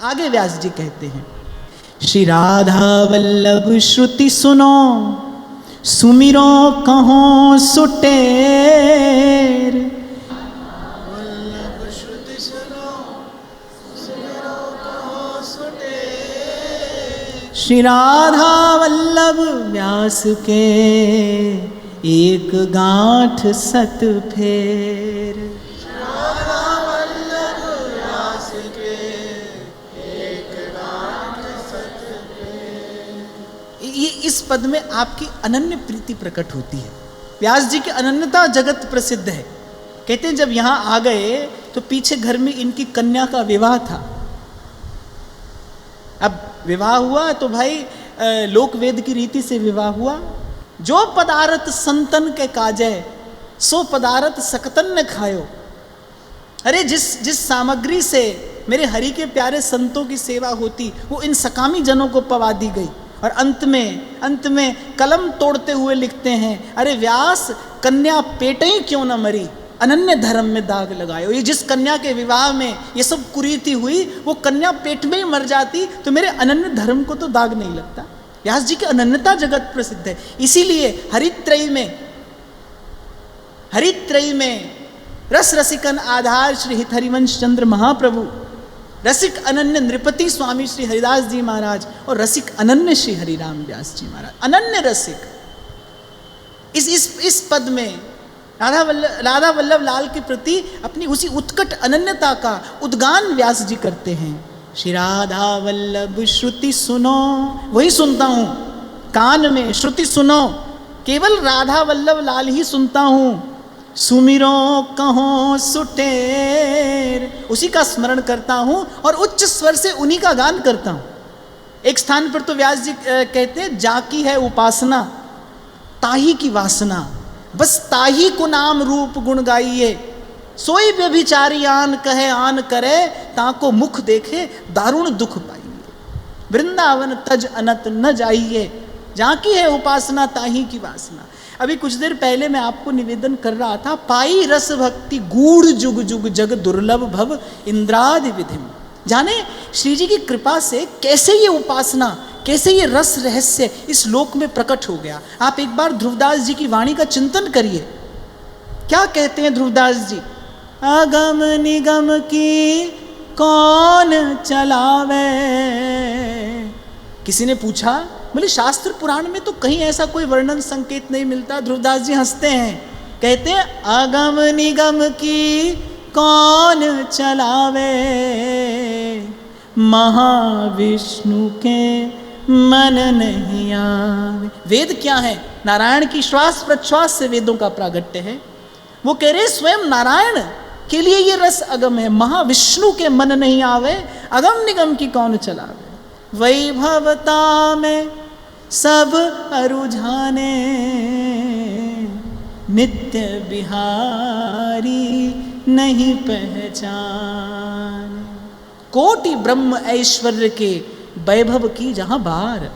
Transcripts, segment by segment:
आगे व्यास जी कहते हैं, श्री राधा वल्लभ श्रुति सुनो, सुमिरो कहो सुटेर। वल्लभ श्रुति सुनो, सुमिरो कहो सुटेर। श्री राधा वल्लभ व्यास के एक गांठ सत फेर। राधा वल्लभ व्यास के एक गांठ सत फेर। ये इस पद में आपकी अनन्य प्रीति प्रकट होती है। व्यास जी की अनन्यता जगत प्रसिद्ध है। कहते हैं जब यहां आ गए तो पीछे घर में इनकी कन्या का विवाह था। अब विवाह हुआ तो भाई लोक वेद की रीति से विवाह हुआ। जो पदार्थ संतन के काजे, सो पदार्थ सकतन ने खायो। अरे जिस सामग्री से मेरे हरि के प्यारे संतों की सेवा होती, वो इन सकामी जनों को पवा दी गई। और अंत में कलम तोड़ते हुए लिखते हैं, अरे व्यास कन्या पेटे ही क्यों न मरी, अनन्य धर्म में दाग लगायो। ये जिस कन्या के विवाह में ये सब कुरीति हुई, वो कन्या पेट में ही मर जाती तो मेरे अनन्य धर्म को तो दाग नहीं लगता। व्यास जी की अनन्यता जगत प्रसिद्ध है। इसीलिए हरित्रयी में रस रसिकन आधार श्री हित हरिवंश चंद्र महाप्रभु, रसिक अनन्य नृपति स्वामी श्री हरिदास जी महाराज और रसिक अनन्य श्री हरिराम व्यास जी महाराज। अनन्य रसिक इस पद में राधा वल्लभ लाल के प्रति अपनी उसी उत्कट अनन्यता का उद्गान व्यास जी करते हैं। श्री राधा वल्लभ श्रुति सुनो, वही सुनता हूं कान में, श्रुति सुनो, केवल राधा वल्लभ लाल ही सुनता हूं। सुमिरो कहो सुटेर, उसी का स्मरण करता हूं और उच्च स्वर से उन्हीं का गान करता हूं। एक स्थान पर तो व्यास जी कहते हैं, जाकी है उपासना ताही की वासना, बस ताही को नाम रूप गुण गाइए। सोई व्यभिचारी आन कहे आन करे, ताको मुख देखे दारुण दुख पाइए। वृंदावन तज अनत न जाइए, जाकी है उपासना ताही की वासना। अभी कुछ देर पहले मैं आपको निवेदन कर रहा था, पाई रस भक्ति गूढ़ जुग जुग जग दुर्लभ भव इंद्रादि विधिम। जाने श्री जी की कृपा से कैसे ये उपासना, कैसे ये रस रहस्य इस लोक में प्रकट हो गया। आप एक बार ध्रुवदास जी की वाणी का चिंतन करिए। क्या कहते हैं ध्रुवदास जी, अगम निगम की कौन चलावे। किसी ने पूछा, बोले शास्त्र पुराण में तो कहीं ऐसा कोई वर्णन संकेत नहीं मिलता। ध्रुवदास जी हंसते हैं, कहते हैं अगम निगम की कौन चलावे, महाविष्णु के मन नहीं आवे। वेद क्या है? नारायण की श्वास प्रश्वास से वेदों का प्रागट्य है। वो कह रहे स्वयं नारायण के लिए ये रस अगम है। महाविष्णु के मन नहीं आवे, अगम निगम की कौन चलावे। वैभवता में सब अरुझाने, नित्य बिहारी नहीं पहचान। कोटि ब्रह्म ऐश्वर्य के वैभव की जहां बार।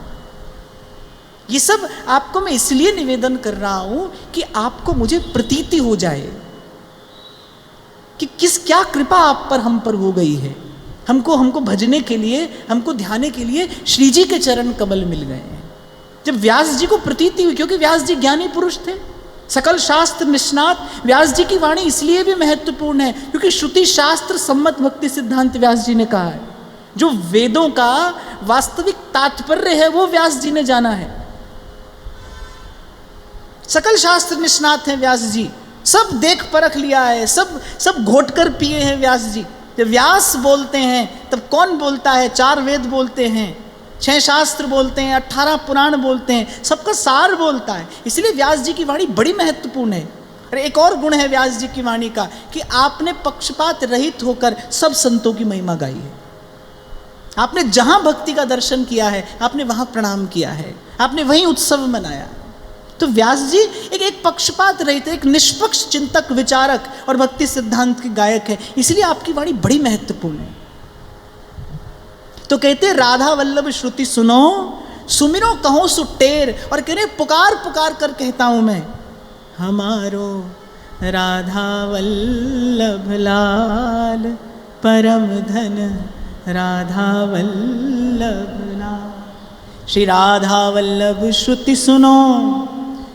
ये सब आपको मैं इसलिए निवेदन कर रहा हूं कि आपको मुझे प्रतीति हो जाए कि क्या कृपा आप पर हम पर हो गई है। हमको भजने के लिए, हमको ध्याने के लिए श्री जी के चरण कमल मिल गए हैं। जब व्यास जी को प्रतीति हुई, क्योंकि व्यास जी ज्ञानी पुरुष थे, सकल शास्त्र निष्णात। व्यास जी की वाणी इसलिए भी महत्वपूर्ण है क्योंकि श्रुति शास्त्र सम्मत भक्ति सिद्धांत व्यास जी ने कहा है। जो वेदों का वास्तविक तात्पर्य है वो व्यास जी ने जाना है। सकल शास्त्र निष्णात हैं व्यास जी, सब देख परख लिया है, सब घोट कर पिए हैं व्यास जी। जब व्यास बोलते हैं तब कौन बोलता है? 4 वेद बोलते हैं, 6 शास्त्र बोलते हैं, 18 पुराण बोलते हैं, सबका सार बोलता है। इसलिए व्यास जी की वाणी बड़ी महत्वपूर्ण है। और एक और गुण है व्यास जी की वाणी का कि आपने पक्षपात रहित होकर सब संतों की महिमा गाई है। आपने जहां भक्ति का दर्शन किया है, आपने वहां प्रणाम किया है, आपने वहीं उत्सव मनाया। तो व्यास जी एक पक्षपात रहित, एक निष्पक्ष चिंतक, विचारक और भक्ति सिद्धांत के गायक है। इसलिए आपकी वाणी बड़ी महत्वपूर्ण है। तो कहते राधा वल्लभ श्रुति सुनो, सुमिरो कहो सुटेर। और कह रहे पुकार पुकार कर कहता हूं मैं, हमारो राधा वल्लभ लाल परम धन राधा वल्लभ लाल। श्री राधा वल्लभ श्रुति सुनो,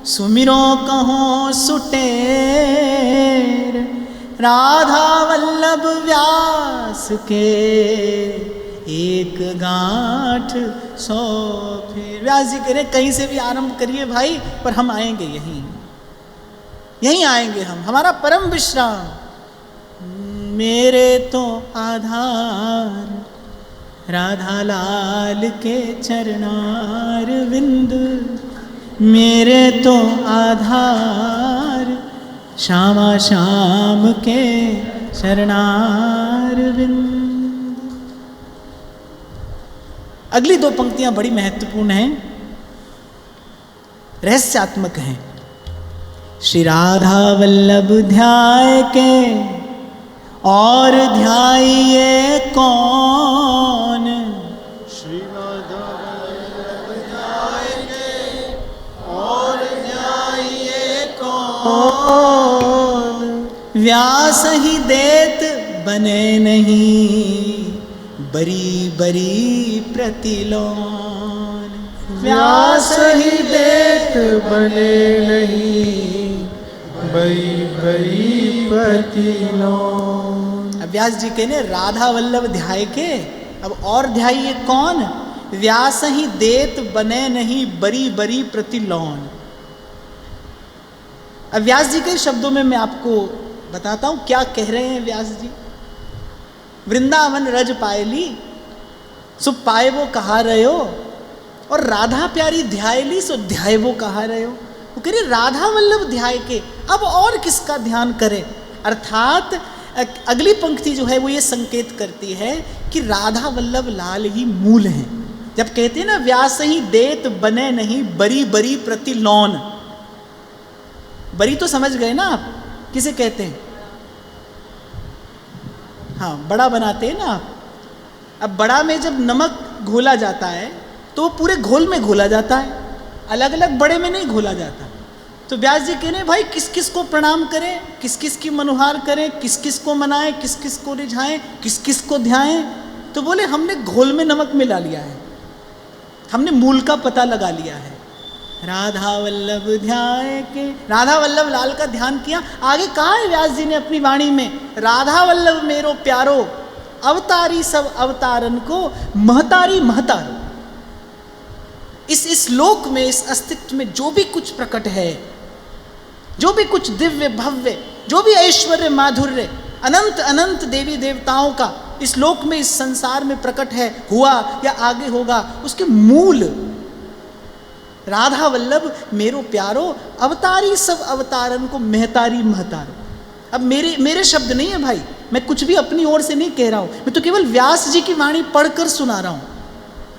सुमिरो कहो सुटेर। राधा वल्लभ व्यास के, एक गांठ 100 फेर। व्यास जी कह रहे कहीं से भी आरंभ करिए भाई, पर हम आएंगे यहीं आएंगे हम, हमारा परम विश्राम। मेरे तो आधार राधा लाल के चरणार विंद, मेरे तो आधार श्यामा श्याम के चरणार विंद। अगली 2 पंक्तियां बड़ी महत्वपूर्ण हैं, रहस्यात्मक हैं। श्री राधा वल्लभ ध्याय के, और ध्याइए कौन। श्री राधा वल्लभ ध्याय के, और ध्याइए कौन। व्यास ही देत बने नहीं, बरी बरी प्रतिलोन। व्यास ही देत बने नहीं, बरी बरी प्रतिलोन। अब व्यास जी कहने राधा वल्लभ ध्याय के, अब और ध्याइए कौन। व्यास ही देत बने नहीं, बरी बरी प्रतिलोन। अब व्यास जी के शब्दों में मैं आपको बताता हूं क्या कह रहे हैं व्यास जी। वृंदावन रज पायली, सो पाए वो कहा रहे हो, और राधा प्यारी ध्यायली, सो ध्याय वो कहा रहे हो। वो कह रहे राधा वल्लभ ध्याय के, अब और किसका ध्यान करें। अर्थात अगली पंक्ति जो है वो ये संकेत करती है कि राधा वल्लभ लाल ही मूल हैं। जब कहते हैं ना व्यास ही देत बने नहीं, बरी बरी प्रतिलोन। बरी तो समझ गए ना आप, किसे कहते हैं। हाँ, बड़ा बनाते हैं ना आप। अब बड़ा में जब नमक घोला जाता है तो वो पूरे घोल में घोला जाता है, अलग अलग बड़े में नहीं घोला जाता। तो व्यास जी कह रहे भाई किस किस को प्रणाम करें, किस किस की मनुहार करें, किस किस को मनाएं, किस किस को रिझाएं, किस किस को ध्याएं। तो बोले हमने घोल में नमक मिला लिया है, हमने मूल का पता लगा लिया है। राधा वल्लभ ध्याय के, राधा वल्लभ लाल का ध्यान किया। आगे कहा है व्यास जी ने अपनी वाणी में, राधा वल्लभ मेरो प्यारो, अवतारी सब अवतारन को, महतारी महतारो। इस लोक में, इस अस्तित्व में जो भी कुछ प्रकट है, जो भी कुछ दिव्य भव्य, जो भी ऐश्वर्य माधुर्य, अनंत अनंत देवी देवताओं का इस लोक में, इस संसार में प्रकट है, हुआ या आगे होगा, उसके मूल राधा वल्लभ मेरो प्यारो, अवतारी सब अवतारन को, महतारी महतारो। अब मेरे शब्द नहीं है भाई, मैं कुछ भी अपनी ओर से नहीं कह रहा हूं, मैं तो केवल व्यास जी की वाणी पढ़कर सुना रहा हूं।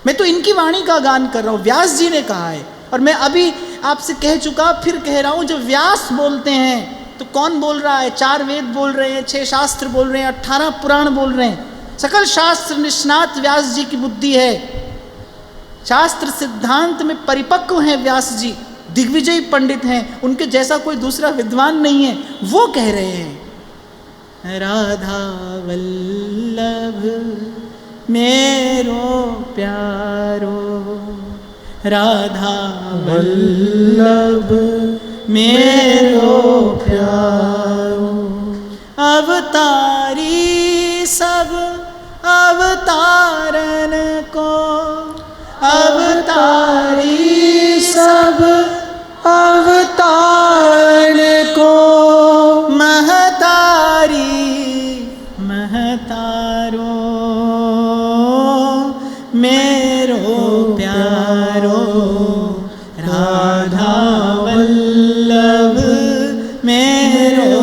मैं तो इनकी वाणी का गान कर रहा हूं, व्यास जी ने कहा है। और मैं अभी आपसे कह चुका, फिर कह रहा हूं, जब व्यास बोलते हैं तो कौन बोल रहा है। 4 वेद बोल रहे हैं, 6 शास्त्र बोल रहे हैं, 18 पुराण बोल रहे हैं। सकल शास्त्र निष्णात व्यास जी की बुद्धि है, शास्त्र सिद्धांत में परिपक्व हैं व्यास जी, दिग्विजयी पंडित हैं, उनके जैसा कोई दूसरा विद्वान नहीं है। वो कह रहे हैं राधा वल्लभ मेरो प्यारो, राधा वल्लभ मेरो प्यारो। अवतारी सब अवतारन को, अवतारी सब अवतारन को, महतारी महतारो मेरो प्यारो, राधा वल्लभ मेरो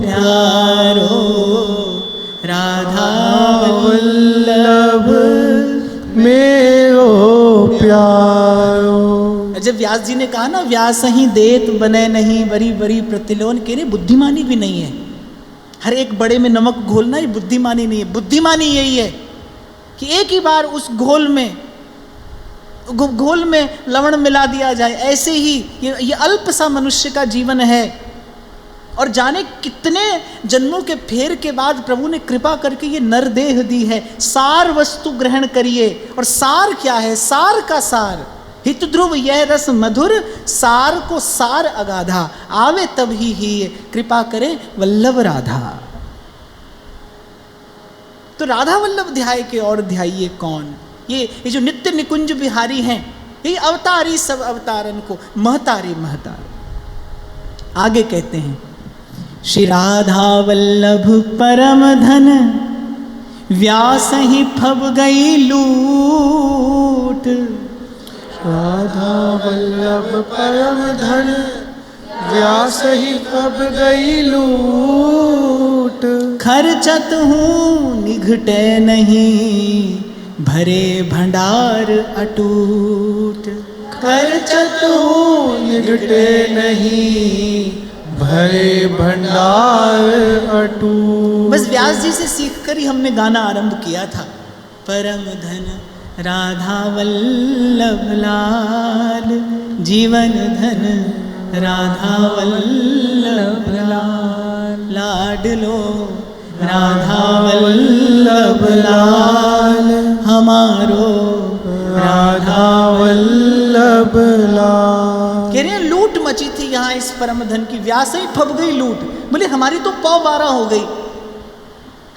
प्यारो, राधा वल्लभ मेरो प्यारो। जब व्यास जी ने कहा ना व्यास ही देत बने नहीं, बरी बरी प्रतिलोन, कह रहे बुद्धिमानी भी नहीं है। हर एक बड़े में नमक घोलना ये बुद्धिमानी नहीं है। बुद्धिमानी यही है कि एक ही बार उस घोल में लवण मिला दिया जाए। ऐसे ही ये अल्प सा मनुष्य का जीवन है, और जाने कितने जन्मों के फेर के बाद प्रभु ने कृपा करके ये नरदेह दी है। सार वस्तु ग्रहण करिए। और सार क्या है? सार का सार, हित ध्रुव यह रस मधुर, सार को सार अगाधा, आवे तभी ही कृपा करे वल्लभ राधा। तो राधा वल्लभ ध्याय के और ध्याइए कौन? ये जो नित्य निकुंज बिहारी हैं, ये अवतारी सब अवतारन को महतारी महतारी। आगे कहते हैं, श्री राधा वल्लभ परम धन, व्यास ही फब गई लूट। राधा वल्लभ परम धन, व्यास ही फब गई लूट। खर्चत हूँ निघटे नहीं, भरे भंडार अटूट। खर्चत हूँ निघटे नहीं, भरे भंडार अटूट। बस व्यास जी से सीखकर ही हमने गाना आरंभ किया था। परम धन राधा वल्लभ लाल, जीवन धन राधा वल्लभ लाल। लाडलो राधा वल्लभ लाल, हमारो राधा वल्लभ लाल। कह रहे हैं लूट मची थी यहाँ इस परम धन की, व्यास ही फब गई लूट। बोले हमारी तो पौ 12 हो गई,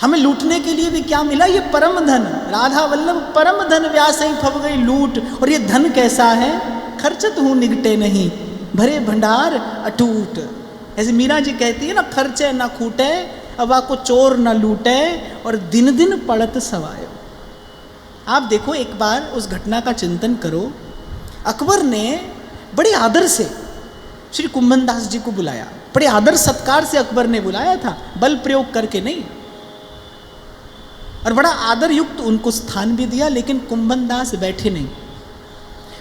हमें लूटने के लिए भी क्या मिला? ये परम धन राधा वल्लभ परम धन, व्यास ही फब गई लूट। और ये धन कैसा है? खर्चत हूँ निगटे नहीं, भरे भंडार अटूट। ऐसे मीरा जी कहती है ना, खर्चे ना खूटे, अवा को चोर न लूटे, और दिन दिन पड़त सवायो। आप देखो, एक बार उस घटना का चिंतन करो। अकबर ने बड़े आदर से श्री कुंभन दास जी को बुलाया, बड़े आदर सत्कार से अकबर ने बुलाया था, बल प्रयोग करके नहीं। और बड़ा आदर युक्त उनको स्थान भी दिया, लेकिन कुंभन दास बैठे नहीं।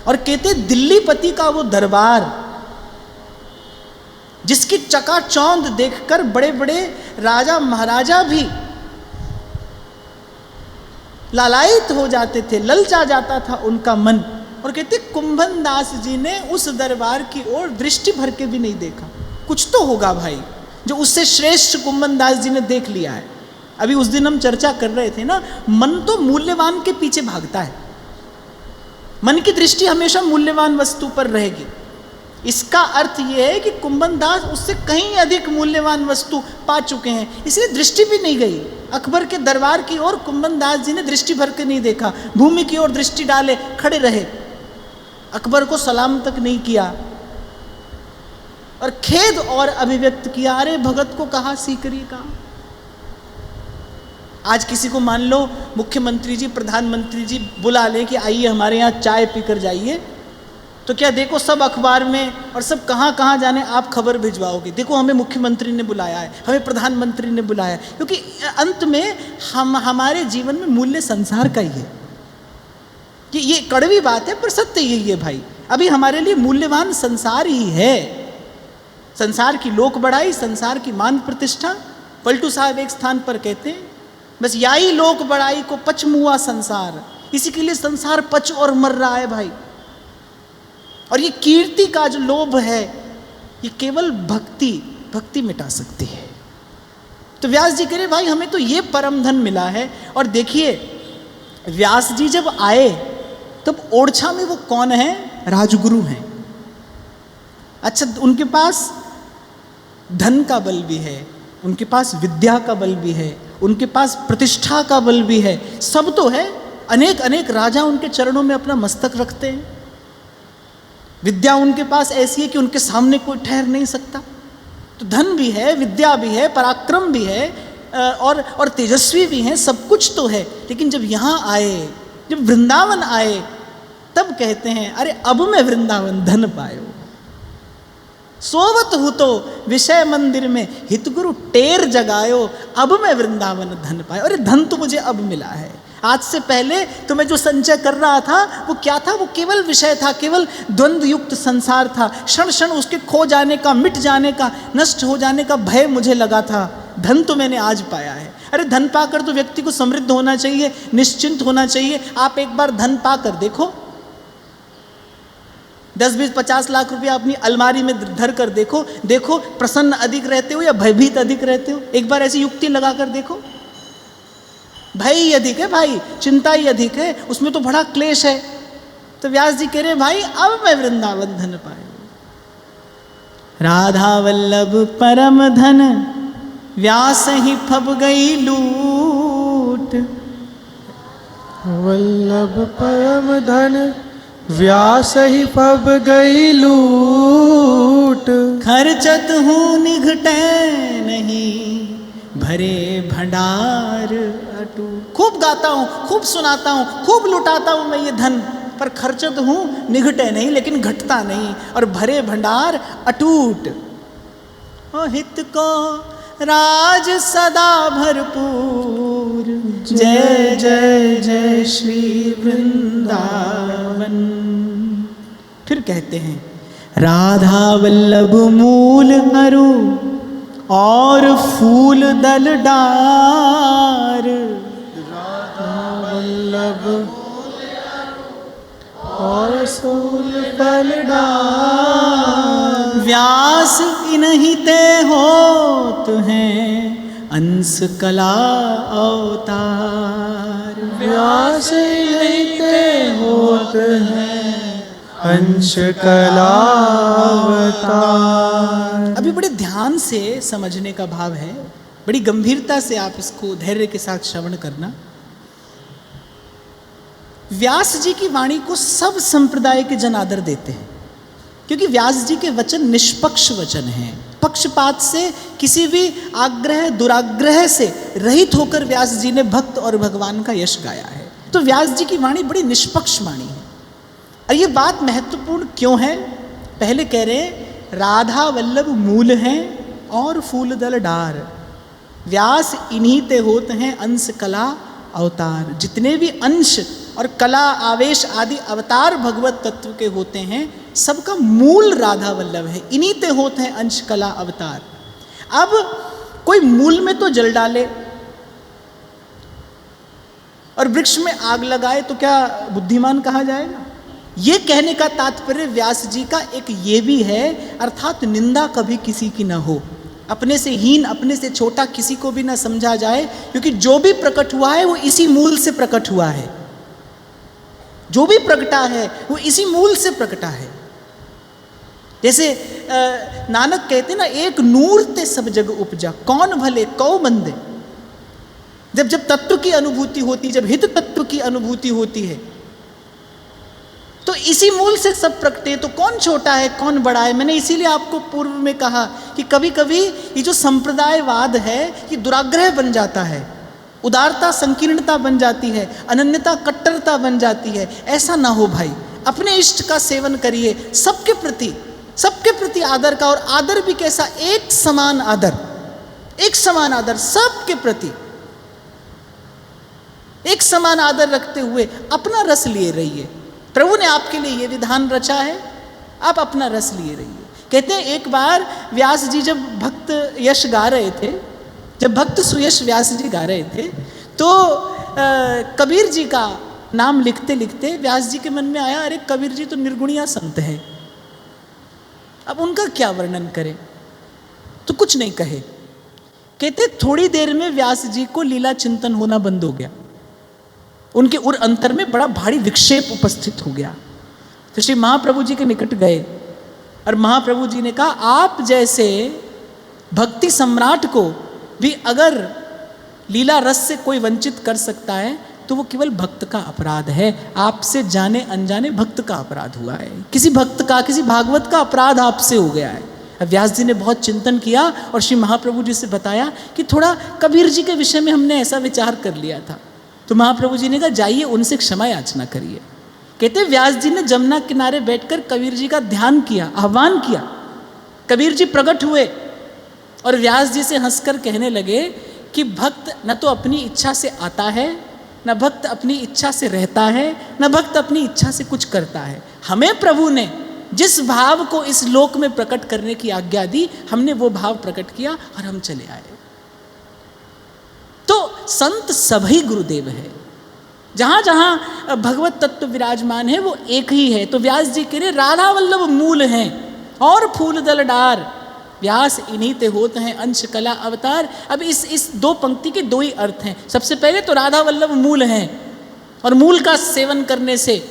और कहते दिल्लीपति का वो दरबार, जिसकी चकाचौंध देखकर बड़े बड़े राजा महाराजा भी लालायित हो जाते थे, ललचा जाता था उनका मन। और कहते कुंभन दास जी ने उस दरबार की ओर दृष्टि भर के भी नहीं देखा। कुछ तो होगा भाई जो उससे श्रेष्ठ कुंभन दास जी ने देख लिया है। अभी उस दिन हम चर्चा कर रहे थे ना, मन तो मूल्यवान के पीछे भागता है, मन की दृष्टि हमेशा मूल्यवान वस्तु पर रहेगी। इसका अर्थ यह है कि कुंभन दास उससे कहीं अधिक मूल्यवान वस्तु पा चुके हैं, इसलिए दृष्टि भी नहीं गई। अकबर के दरबार की ओर कुंभन दास जी ने दृष्टि भर के नहीं देखा, भूमि की ओर दृष्टि डाले खड़े रहे, अकबर को सलाम तक नहीं किया और खेद और अभिव्यक्त किया, अरे भगत को कहा सीकरी का। आज किसी को मान लो मुख्यमंत्री जी, प्रधानमंत्री जी बुला लें कि आइए हमारे यहाँ चाय पीकर जाइए, तो क्या देखो सब अखबार में और सब कहाँ कहाँ जाने आप खबर भिजवाओगे, देखो हमें मुख्यमंत्री ने बुलाया है, हमें प्रधानमंत्री ने बुलाया है। क्योंकि अंत में हमारे जीवन में मूल्य संसार का ही है। ये कड़वी बात है पर सत्य यही है भाई। अभी हमारे लिए मूल्यवान संसार ही है, संसार की लोक बढ़ाई, संसार की मान प्रतिष्ठा। पलटू साहब एक स्थान पर कहते हैं, बस याई लोक बढ़ाई को पच मुआ संसार। इसी के लिए संसार पच और मर रहा है भाई। और ये कीर्ति का जो लोभ है, ये केवल भक्ति मिटा सकती है। तो व्यास जी कह रहे भाई हमें तो ये परम धन मिला है। और देखिए व्यास जी जब आए तब ओरछा में वो कौन है? राजगुरु हैं। अच्छा, उनके पास धन का बल भी है, उनके पास विद्या का बल भी है, उनके पास प्रतिष्ठा का बल भी है, सब तो है। अनेक अनेक राजा उनके चरणों में अपना मस्तक रखते हैं। विद्या उनके पास ऐसी है कि उनके सामने कोई ठहर नहीं सकता। तो धन भी है, विद्या भी है, पराक्रम भी है, और तेजस्वी भी हैं, सब कुछ तो है। लेकिन जब यहाँ आए, जब वृंदावन आए, तब कहते हैं अरे अब मैं वृंदावन धन पायो। सोवत हूँ तो विषय मंदिर में हितगुरु टेर जगायो, अब मैं वृंदावन धन पायो। अरे धन तो मुझे अब मिला है, आज से पहले तो मैं जो संचय कर रहा था वो क्या था? वो केवल विषय था, केवल द्वंद्व युक्त संसार था। क्षण क्षण उसके खो जाने का, मिट जाने का, नष्ट हो जाने का भय मुझे लगा था। धन तो मैंने आज पाया है। अरे धन पाकर तो व्यक्ति को समृद्ध होना चाहिए, निश्चिंत होना चाहिए। आप एक बार धन पाकर देखो, 10-20-50 लाख रुपया अपनी अलमारी में धर कर देखो, देखो प्रसन्न अधिक रहते हो या भयभीत अधिक रहते हो। एक बार ऐसी युक्ति लगा कर देखो। भय ही अधिक है भाई, चिंता ही अधिक है, उसमें तो बड़ा क्लेश है। तो व्यास जी कह रहे भाई अब मैं वृंदावन धन पाए, राधा वल्लभ परम धन, व्यास ही फब गई लूट। वल्लभ परम धन, व्यास ही फब गई लूट। खर्चत हूँ निघटे नहीं, भरे भंडार अटूट। खूब गाता हूँ, खूब सुनाता हूँ, खूब लुटाता हूँ मैं ये धन, पर खर्चत हूँ निघटे नहीं, लेकिन घटता नहीं, और भरे भंडार अटूट। ओ हित को राज सदा भरपूर, जय जय जय श्री वृंदावन। फिर कहते हैं राधा वल्लभ मूल अरु और फूल दल डार। राधा वल्लभ और फूल दल डार। व्यास इन्हीं ते होत हैं अंश कला अवतार। व्यास इन्हीं ते होत हैं अंश कला अवतार। अभी बड़े ध्यान से समझने का भाव है, बड़ी गंभीरता से आप इसको धैर्य के साथ श्रवण करना। व्यास जी की वाणी को सब संप्रदाय के जन आदर देते हैं, क्योंकि व्यास जी के वचन निष्पक्ष वचन हैं। पक्षपात से, किसी भी आग्रह दुराग्रह से रहित होकर व्यास जी ने भक्त और भगवान का यश गाया है। तो व्यास जी की वाणी बड़ी निष्पक्ष वाणी है। और ये बात महत्वपूर्ण क्यों है? पहले कह रहे राधा वल्लभ मूल हैं और फूल दल डार। व्यास इन्हीं ते होते हैं अंश कला अवतार। जितने भी अंश और कला आवेश आदि अवतार भगवत तत्व के होते हैं, सबका मूल राधा वल्लभ है। इन्हीं ते होते हैं अंश कला अवतार। अब कोई मूल में तो जल डाले और वृक्ष में आग लगाए तो क्या बुद्धिमान कहा जाएगा? ये कहने का तात्पर्य व्यास जी का एक ये भी है, अर्थात निंदा कभी किसी की ना हो, अपने से हीन, अपने से छोटा किसी को भी ना समझा जाए, क्योंकि जो भी प्रकट हुआ है वो इसी मूल से प्रकट हुआ है। जो भी प्रकटा है वो इसी मूल से प्रकटा है। जैसे नानक कहते ना, एक नूर ते सब जग उपजा, कौन भले कौ मंदे। जब जब तत्व की अनुभूति होती, जब हित तत्व की अनुभूति होती है, तो इसी मूल से सब प्रकटे। तो कौन छोटा है कौन बड़ा है? मैंने इसीलिए आपको पूर्व में कहा कि कभी कभी ये जो संप्रदायवाद है ये दुराग्रह बन जाता है, उदारता संकीर्णता बन जाती है, अनन्यता कट्टरता बन जाती है। ऐसा ना हो भाई, अपने इष्ट का सेवन करिए, सबके प्रति आदर का, और आदर भी कैसा? एक समान आदर, एक समान आदर, सबके प्रति एक समान आदर रखते हुए अपना रस लिए रहिए। प्रभु ने आपके लिए ये विधान रचा है, आप अपना रस लिए रहिए। कहते हैं एक बार व्यास जी जब भक्त यश गा रहे थे, जब भक्त सुयश व्यास जी गा रहे थे, तो कबीर जी का नाम लिखते लिखते व्यास जी के मन में आया, अरे कबीर जी तो निर्गुणिया संत है, अब उनका क्या वर्णन करें? तो कुछ नहीं कहे। कहते थोड़ी देर में व्यास जी को लीला चिंतन होना बंद हो गया, उनके उर अंतर में बड़ा भारी विक्षेप उपस्थित हो गया। तो श्री महाप्रभु जी के निकट गए और महाप्रभु जी ने कहा, आप जैसे भक्ति सम्राट को भी अगर लीला रस से कोई वंचित कर सकता है तो वो केवल भक्त का अपराध है। आपसे जाने अनजाने भक्त का अपराध हुआ है, किसी भक्त का, किसी भागवत का अपराध आपसे हो गया है। अब व्यास जी ने बहुत चिंतन किया और श्री महाप्रभु जी से बताया कि थोड़ा कबीर जी के विषय में हमने ऐसा विचार कर लिया था। तो महाप्रभु जी ने कहा, जाइए उनसे क्षमा याचना करिए। कहते व्यास जी ने जमुना किनारे बैठकर कबीर जी का ध्यान किया, आह्वान किया। कबीर जी प्रकट हुए और व्यास जी से हंसकर कहने लगे कि भक्त न तो अपनी इच्छा से आता है, न भक्त अपनी इच्छा से रहता है, न भक्त अपनी इच्छा से कुछ करता है। हमें प्रभु ने जिस भाव को इस लोक में प्रकट करने की आज्ञा दी, हमने वो भाव प्रकट किया और हम चले आए। तो संत सभी गुरुदेव है, जहाँ जहाँ भगवत तत्व विराजमान है वो एक ही है। तो व्यास जी कह रहे राधा वल्लभ मूल हैं और फूल दल डार, व्यास इन्हीं ते होत हैं अंश कला अवतार। अब इस दो पंक्ति के दो ही अर्थ हैं। सबसे पहले तो राधा वल्लभ मूल हैं, और मूल का सेवन करने से,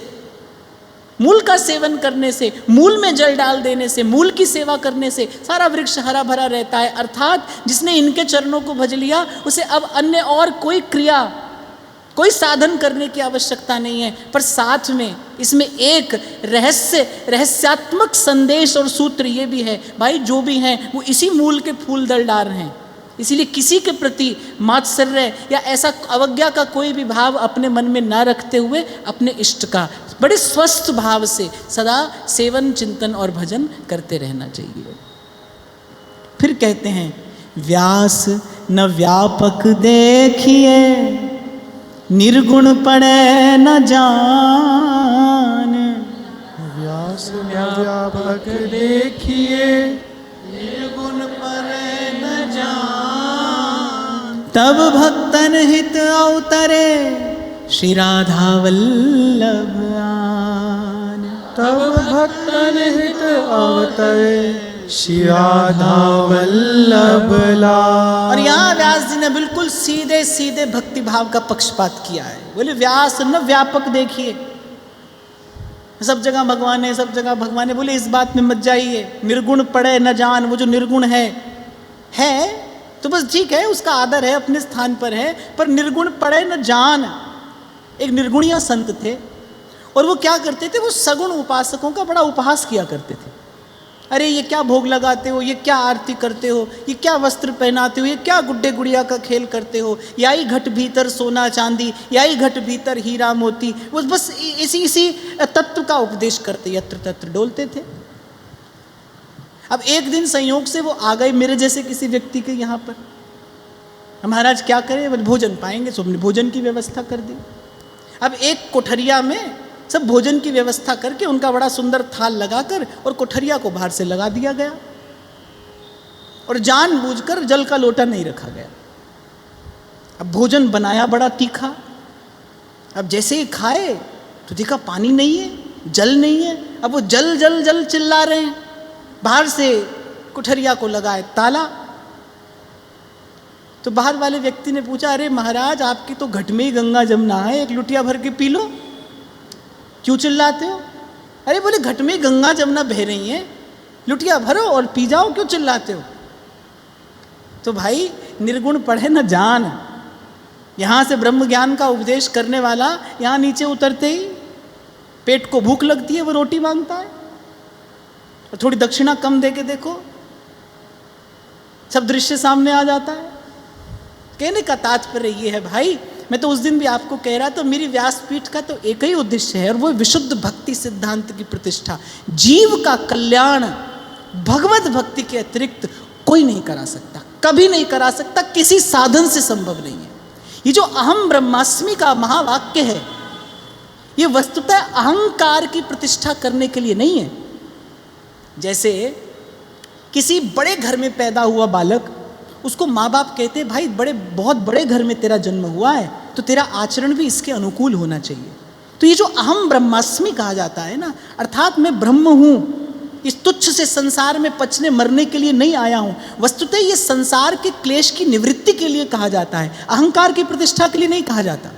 मूल का सेवन करने से, मूल में जल डाल देने से, मूल की सेवा करने से सारा वृक्ष हरा भरा रहता है। अर्थात जिसने इनके चरणों को भज लिया उसे अब अन्य और कोई क्रिया, कोई साधन करने की आवश्यकता नहीं है। पर साथ में इसमें एक रहस्यात्मक संदेश और सूत्र ये भी है, भाई जो भी हैं वो इसी मूल के फूल दल डाल रहे हैं। इसीलिए किसी के प्रति मात्सर्य या ऐसा अवज्ञा का कोई भी भाव अपने मन में ना रखते हुए अपने इष्ट का बड़े स्वस्थ भाव से सदा सेवन, चिंतन और भजन करते रहना चाहिए। फिर कहते हैं व्यास न व्यापक देखिए, निर्गुण पड़े न जान। व्यास व्यापक देखिए, निर्गुण पड़े न जान। तब भक्तन हित अवतरे, श्री राधा वल्लभ आन। तब भक्तन हित अवतरे, श्री राधा वल्लभ लाल। और यहाँ व्यास जी ने बिल्कुल सीधे सीधे भक्ति भाव का पक्षपात किया है। बोले व्यास न व्यापक देखिए, सब जगह भगवान है, सब जगह भगवान है। बोले इस बात में मत जाइए, निर्गुण पड़े न जान। वो जो निर्गुण है तो बस ठीक है, उसका आदर है, अपने स्थान पर है, पर निर्गुण पड़े न जान। एक निर्गुणिया संत थे और वो क्या करते थे, वो सगुण उपासकों का बड़ा उपहास किया करते थे। अरे ये क्या भोग लगाते हो, ये क्या आरती करते हो, ये क्या वस्त्र पहनाते हो, ये क्या गुड्डे गुड़िया का खेल करते हो, याई घट भीतर सोना चांदी, याई घट भीतर हीरा मोती। वो बस इसी तत्व का उपदेश करते, यत्र तत्र डोलते थे। अब एक दिन संयोग से वो आ गए मेरे जैसे किसी व्यक्ति के यहाँ पर। महाराज क्या करें, भोजन पाएंगे, तो हमने भोजन की व्यवस्था कर दी। अब एक कोठरिया में सब भोजन की व्यवस्था करके उनका बड़ा सुंदर थाल लगाकर और कोठरिया को बाहर से लगा दिया गया, और जानबूझकर जल का लोटा नहीं रखा गया। अब भोजन बनाया बड़ा तीखा। अब जैसे ही खाए तो देखा पानी नहीं है, जल नहीं है। अब वो जल जल जल चिल्ला रहे हैं। बाहर से कोठरिया को लगाए ताला। तो बाहर वाले व्यक्ति ने पूछा, अरे महाराज आपकी तो घट में ही गंगा जमुना है, एक लुटिया भर के पी लो, क्यों चिल्लाते हो? अरे बोले घट में गंगा जमुना बह रही हैं, लुटिया भरो और पी जाओ, क्यों चिल्लाते हो? तो भाई निर्गुण पढ़े न जान। यहाँ से ब्रह्म ज्ञान का उपदेश करने वाला यहाँ नीचे उतरते ही पेट को भूख लगती है, वो रोटी मांगता है, और थोड़ी दक्षिणा कम दे के देखो, सब दृश्य सामने आ जाता है। कहने का तात्पर्य ये है भाई, मैं तो उस दिन भी आपको कह रहा था, मेरी व्यासपीठ का तो एक ही उद्देश्य है, और वो विशुद्ध भक्ति सिद्धांत की प्रतिष्ठा। जीव का कल्याण भगवत भक्ति के अतिरिक्त कोई नहीं करा सकता, कभी नहीं करा सकता, किसी साधन से संभव नहीं है। ये जो अहम ब्रह्मास्मि का महावाक्य है, ये वस्तुतः अहंकार की प्रतिष्ठा करने के लिए नहीं है। जैसे किसी बड़े घर में पैदा हुआ बालक, उसको माँ बाप कहते भाई बहुत बड़े घर में तेरा जन्म हुआ है, तो तेरा आचरण भी इसके अनुकूल होना चाहिए। तो ये जो अहम ब्रह्मास्मि कहा जाता है ना, अर्थात मैं ब्रह्म हूँ, इस तुच्छ से संसार में पचने मरने के लिए नहीं आया हूँ, वस्तुतः ये संसार के क्लेश की निवृत्ति के लिए कहा जाता है, अहंकार की प्रतिष्ठा के लिए नहीं कहा जाता।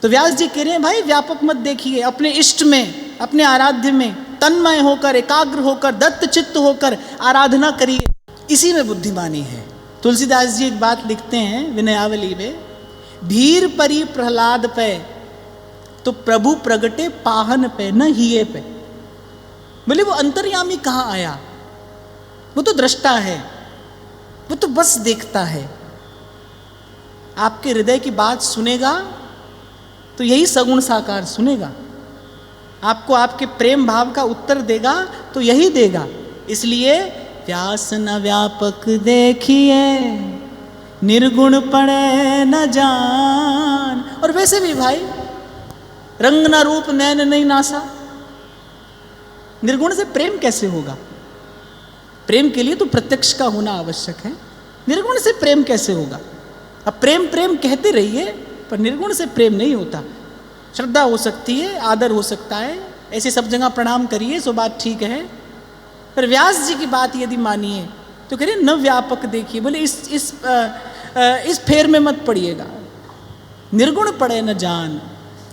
तो व्यास जी कह रहे हैं भाई व्यापक मत देखिए, अपने इष्ट में, अपने आराध्य में तन्मय होकर, एकाग्र होकर, दत्त चित्त होकर आराधना करिए, इसी में बुद्धिमानी है। तुलसीदास जी एक बात लिखते हैं विनयावली में, भीर परी प्रहलाद पे तो प्रभु प्रगटे पाहन पे न हिये पे। बोले वो अंतर्यामी कहाँ आया, वो तो दृष्टा है, वो तो बस देखता है। आपके हृदय की बात सुनेगा तो यही सगुण साकार सुनेगा, आपको आपके प्रेम भाव का उत्तर देगा तो यही देगा। इसलिए व्यास न व्यापक देखिए, निर्गुण पड़े न जान। और वैसे भी भाई रंग न रूप नैन नहीं नासा, निर्गुण से प्रेम कैसे होगा? प्रेम के लिए तो प्रत्यक्ष का होना आवश्यक है, निर्गुण से प्रेम कैसे होगा? अब प्रेम प्रेम कहते रहिए, पर निर्गुण से प्रेम नहीं होता। श्रद्धा हो सकती है, आदर हो सकता है, ऐसे सब जगह प्रणाम करिए सो बात ठीक है। पर व्यास जी की बात यदि मानिए तो कह रहे न व्यापक देखिए, बोले इस फेर में मत पड़िएगा। निर्गुण पड़े न जान,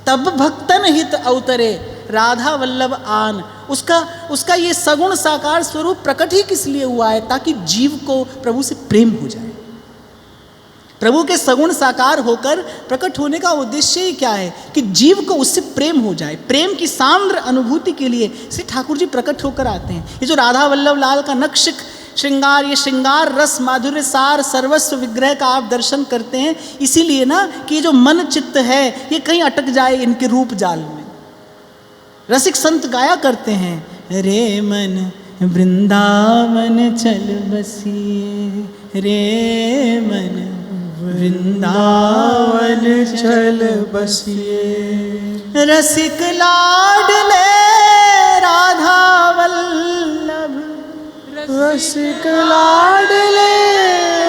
तब भक्तन हित अवतरे, राधा वल्लभ आन। उसका ये सगुण साकार स्वरूप प्रकट ही किस लिए हुआ है? ताकि जीव को प्रभु से प्रेम हो जाए। प्रभु के सगुण साकार होकर प्रकट होने का उद्देश्य ही क्या है? कि जीव को उससे प्रेम हो जाए। प्रेम की सांद्र अनुभूति के लिए श्री ठाकुर जी प्रकट होकर आते हैं। ये जो राधा वल्लभ लाल का नक्श श्रृंगार, ये श्रृंगार रस माधुर्य सार सर्वस्व विग्रह का आप दर्शन करते हैं, इसीलिए ना कि ये जो मन चित्त है ये कहीं अटक जाए इनके रूप जाल में। रसिक संत गाया करते हैं, रे मन वृंदावन चल बसिए, रे मन वृंदावन चल बसिए। रसिक लाडले राधा वल्लभ, रसिक लाडले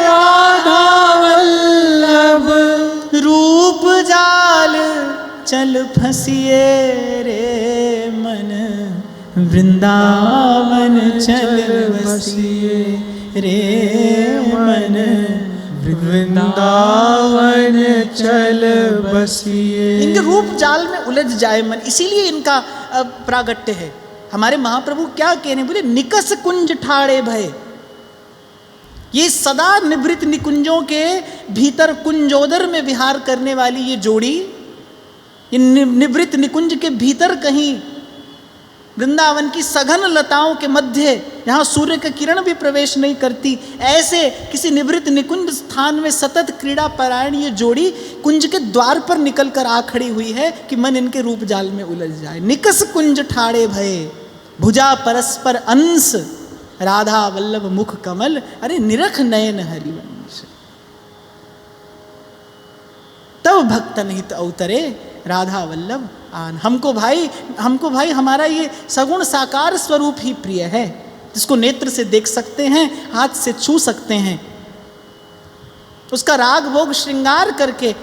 राधा वल्लभ, रूप जाल चल फसिए, रे मन वृंदावन चल बसिए, रे मन वृंदावन चल बसिए। इनके रूप जाल में उलझ जाए मन, इसीलिए इनका प्रागट्य है। हमारे महाप्रभु क्या कह रहे हैं? बोले निकस कुंज ठाड़े भय। ये सदा निभृत निकुंजों के भीतर कुंजोदर में विहार करने वाली ये जोड़ी, ये निभृत निकुंज के भीतर कहीं वृंदावन की सघन लताओं के मध्य, जहाँ सूर्य की किरण भी प्रवेश नहीं करती, ऐसे किसी निवृत्त निकुंज स्थान में सतत क्रीड़ा परायण ये जोड़ी कुंज के द्वार पर निकल कर आ खड़ी हुई है कि मन इनके रूप जाल में उलझ जाए। निकस कुंज ठाड़े भये, भुजा परस्पर अंश, राधा वल्लभ मुख कमल, अरे निरख नयन हरिवंश। तब भक्तन हित अवतरे, राधा वल्लभ आन। हमको भाई हमारा ये सगुण साकार स्वरूप ही प्रिय है, जिसको नेत्र से देख सकते हैं, हाथ से छू सकते हैं, उसका राग भोग श्रृंगार करके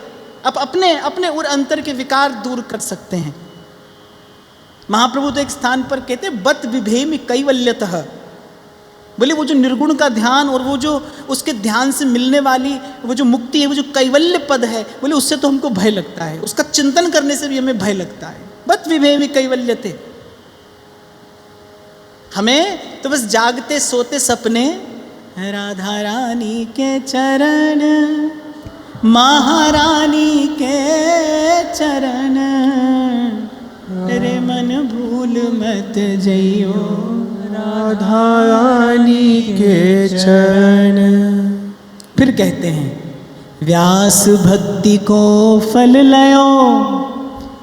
अपने उर अंतर के विकार दूर कर सकते हैं। महाप्रभु तो एक स्थान पर कहते बत विभेमि कैवल्यतः, बोले वो जो निर्गुण का ध्यान और वो जो उसके ध्यान से मिलने वाली वो जो मुक्ति है, वो जो कैवल्य पद है, बोले उससे तो हमको भय लगता है, उसका चिंतन करने से भी हमें भय लगता है। बत विभेमि कैवल्यते, हमें तो बस जागते सोते सपने राधा रानी के चरण, महारानी के चरण, तेरे मन भूल मत जइयो, राधा रानी के चरण। फिर कहते हैं व्यास भक्ति को फल लयो,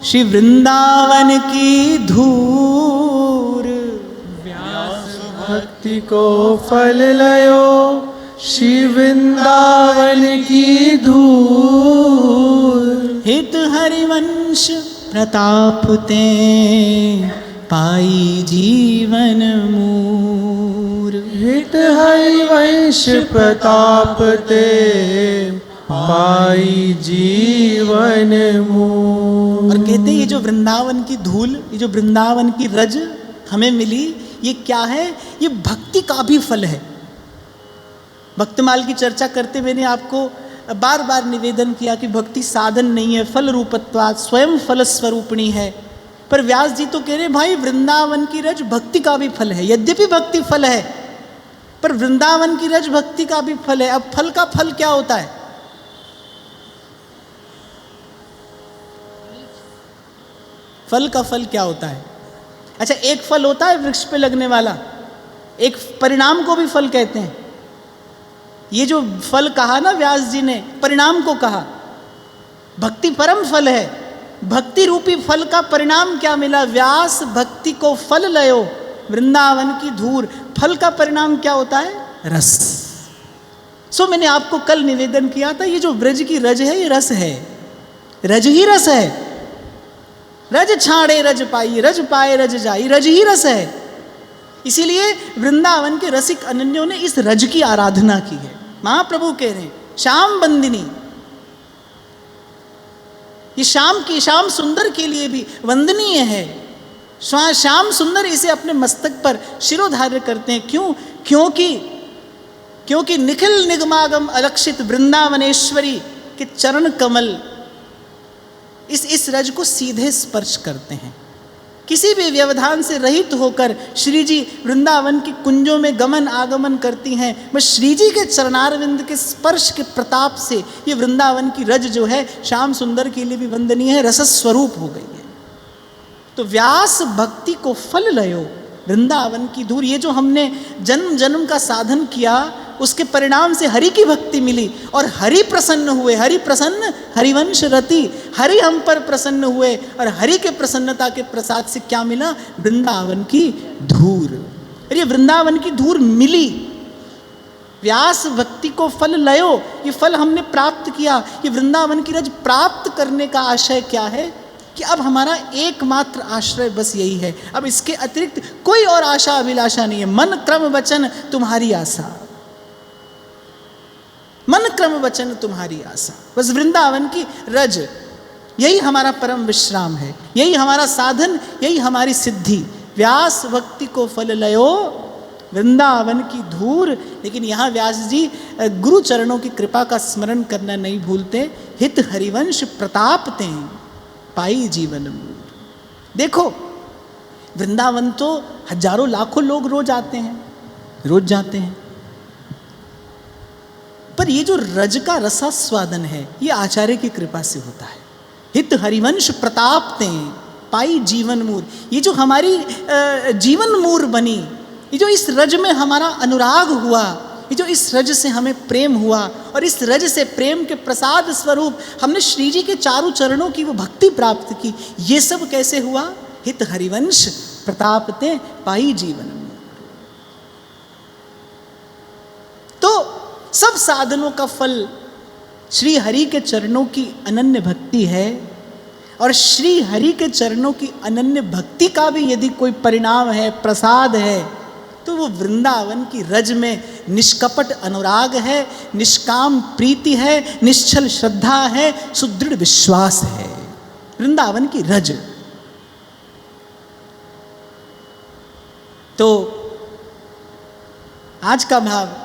श्री वृंदावन की धूर। व्यास भक्ति को फल लयो, श्री वृंदावन की धूर। हित हरिवंश प्रताप ते, पाई जीवन मूर। हित हरिवंश प्रताप ते, पाई जीवन मूर। और कहते हैं ये जो वृंदावन की धूल, ये जो वृंदावन की रज हमें मिली, ये क्या है? ये भक्ति का भी फल है। भक्तिमाल की चर्चा करते मैंने आपको बार बार निवेदन किया कि भक्ति साधन नहीं है, फल रूपत्वात्, स्वयं फल स्वरूपिणी है। पर व्यास जी तो कह रहे भाई वृंदावन की रज भक्ति का भी फल है। यद्यपि भक्ति फल है, पर वृंदावन की रज भक्ति का भी फल है। अब फल का फल क्या होता है? फल का फल क्या होता है? अच्छा, एक फल होता है वृक्ष पे लगने वाला, एक परिणाम को भी फल कहते हैं। ये जो फल कहा ना व्यास जी ने, परिणाम को कहा। भक्ति परम फल है, भक्ति रूपी फल का परिणाम क्या मिला? व्यास भक्ति को फल लयो, वृंदावन की धूर। फल का परिणाम क्या होता है? रस। सो मैंने आपको कल निवेदन किया था, ये जो ब्रज की रज है, ये रस है, रज ही रस है। रज छाड़े रज पाई, रज पाए रज जाई, रज ही रस है। इसीलिए वृंदावन के रसिक अनन्यों ने इस रज की आराधना की है। महाप्रभु कह रहे हैं श्याम बंदिनी, ये श्याम सुंदर के लिए भी वंदनीय है। श्याम सुंदर इसे अपने मस्तक पर शिरोधार्य करते हैं। क्यों? क्योंकि निखिल निगमागम अलक्षित वृंदावनेश्वरी के चरण कमल इस रज को सीधे स्पर्श करते हैं। किसी भी व्यवधान से रहित होकर श्री जी वृंदावन की कुंजों में गमन आगमन करती हैं। बस श्री जी के चरणारविंद के स्पर्श के प्रताप से ये वृंदावन की रज जो है श्याम सुंदर के लिए भी वंदनीय है, रसस्वरूप हो गई है। तो व्यास भक्ति को फल लयो वृंदावन की धूर, ये जो हमने जन्म जन्म का साधन किया उसके परिणाम से हरि की भक्ति मिली और हरि प्रसन्न हुए। हरि प्रसन्न हरिवंश रति, हरि हम पर प्रसन्न हुए और हरि के प्रसन्नता के प्रसाद से क्या मिला? वृंदावन की धूर। और ये वृंदावन की धूर मिली। व्यास भक्ति को फल लयो, ये फल हमने प्राप्त किया। ये वृंदावन की रज प्राप्त करने का आशय क्या है कि अब हमारा एकमात्र आश्रय बस यही है। अब इसके अतिरिक्त कोई और आशा अभिलाषा नहीं है। मन क्रम वचन तुम्हारी आशा, मन क्रम वचन तुम्हारी आशा। बस वृंदावन की रज, यही हमारा परम विश्राम है, यही हमारा साधन, यही हमारी सिद्धि। व्यास भक्ति को फल लयो वृंदावन की धूर। लेकिन यहाँ व्यास जी गुरु चरणों की कृपा का स्मरण करना नहीं भूलते। हित हरिवंश प्रतापते पाई जीवन मूल। देखो वृंदावन तो हजारों लाखों लोग रोज आते हैं, रोज जाते हैं, पर ये जो रज का रसास्वादन है ये आचार्य की कृपा से होता है। हित हरिवंश प्रतापते पाई जीवन मूर, ये जो हमारी जीवन मूर बनी, ये जो इस रज में हमारा अनुराग हुआ, ये जो इस रज से हमें प्रेम हुआ और इस रज से प्रेम के प्रसाद स्वरूप हमने श्री जी के चारों चरणों की वो भक्ति प्राप्त की, ये सब कैसे हुआ? हित हरिवंश प्रतापते पाई जीवन मूर। तो सब साधनों का फल श्री हरि के चरणों की अनन्य भक्ति है। और श्री हरि के चरणों की अनन्य भक्ति का भी यदि कोई परिणाम है, प्रसाद है, तो वो वृंदावन की रज में निष्कपट अनुराग है, निष्काम प्रीति है, निश्चल श्रद्धा है, सुदृढ़ विश्वास है। वृंदावन की रज। तो आज का भाव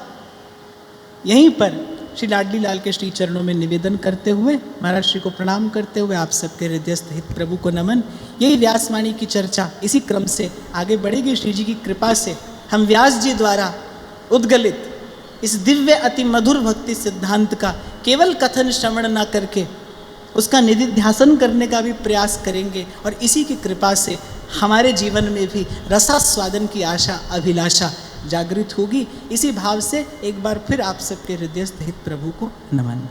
यहीं पर श्री लाडली लाल के श्री चरणों में निवेदन करते हुए, महाराज श्री को प्रणाम करते हुए आप सबके हृदयस्थ हित प्रभु को नमन। यही व्यासवाणी की चर्चा इसी क्रम से आगे बढ़ेगी। श्री जी की कृपा से हम व्यास जी द्वारा उद्गलित इस दिव्य अति मधुर भक्ति सिद्धांत का केवल कथन श्रवण न करके उसका निधिध्यासन करने का भी प्रयास करेंगे और इसी की कृपा से हमारे जीवन में भी रसास्वादन की आशा अभिलाषा जागृत होगी। इसी भाव से एक बार फिर आप सबके हृदयस्थ हित प्रभु को नमन।